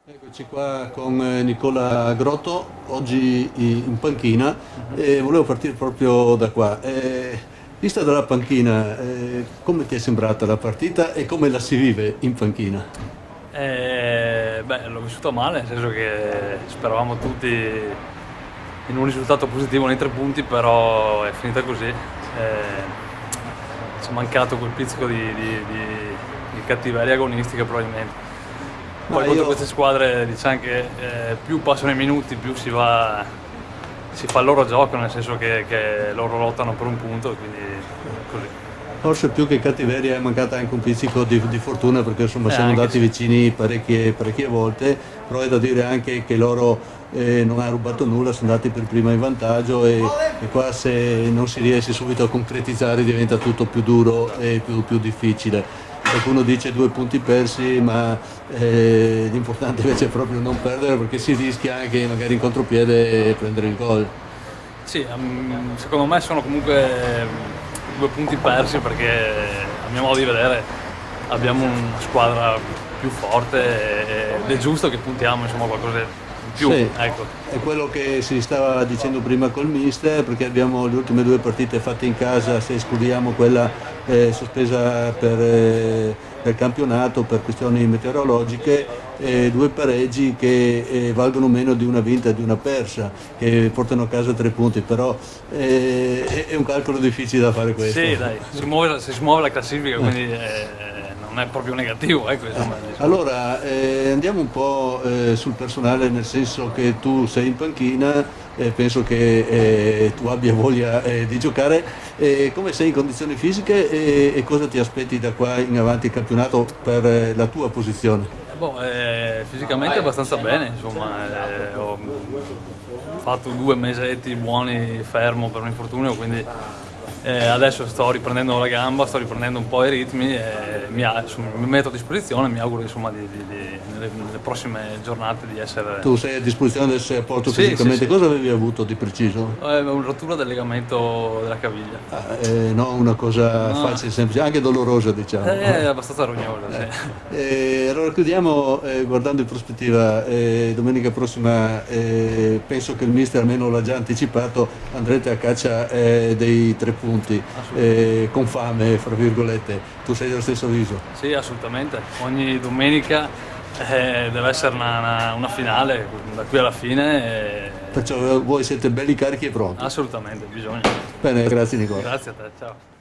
Eccoci qua con Nicola Grotto, oggi in panchina e volevo partire proprio da qua. Vista dalla panchina, come ti è sembrata la partita e come la si vive in panchina? L'ho vissuto male, nel senso che speravamo tutti in un risultato positivo nei 3 punti, però è finita così. Ci è mancato quel pizzico di cattiveria agonistica probabilmente. Ma Poi contro io, queste squadre diciamo che più passano i minuti, più si fa il loro gioco, nel senso che loro lottano per un punto, quindi così. forse più che cattiveria è mancata anche un pizzico di fortuna perché insomma siamo Anche andati sì. vicini parecchie volte, però è da dire anche che loro non hanno rubato nulla, sono andati per prima in vantaggio e qua se non si riesce subito a concretizzare diventa tutto più duro e più difficile. Qualcuno dice 2 punti persi, ma l'importante invece è proprio non perdere perché si rischia anche magari in contropiede prendere il gol. Sì, secondo me sono comunque 2 punti persi perché a mio modo di vedere abbiamo una squadra più forte ed è giusto che puntiamo insomma a qualcosa in più, Sì, ecco. è quello che si stava dicendo prima col mister, perché abbiamo le ultime 2 partite fatte in casa, se escludiamo quella sospesa per campionato per questioni meteorologiche, 2 pareggi che valgono meno di una vinta e di una persa, che portano a casa 3 punti, però è un calcolo difficile da fare questo. Sì, dai, si muove la classifica, quindi non è proprio negativo, ecco, insomma, diciamo. Allora, andiamo un po' sul personale, nel senso che tu sei in panchina, penso che tu abbia voglia di giocare. Come sei in condizioni fisiche e cosa ti aspetti da qua in avanti il campionato per la tua posizione? Fisicamente abbastanza bene, insomma, ho fatto 2 mesetti buoni fermo per un infortunio, quindi adesso sto riprendendo la gamba, sto riprendendo un po' i ritmi e mi metto a disposizione, mi auguro insomma nelle prossime giornate di essere... Tu sei a disposizione di essere a posto Sì, sì, fisicamente, sì. cosa avevi avuto di preciso? Una rottura del legamento della caviglia. Non una cosa No, facile, semplice, anche dolorosa diciamo. è abbastanza rognosa, sì. Allora chiudiamo guardando in prospettiva, domenica prossima penso che il mister almeno l'ha già anticipato, andrete a caccia dei 3 punti con fame, fra virgolette, tu sei dello stesso avviso? Sì, assolutamente. Ogni domenica deve essere una finale da qui alla fine. Perciò voi siete belli carichi e pronti. Assolutamente, bisogna. Bene, grazie Nicola. Grazie a te, ciao.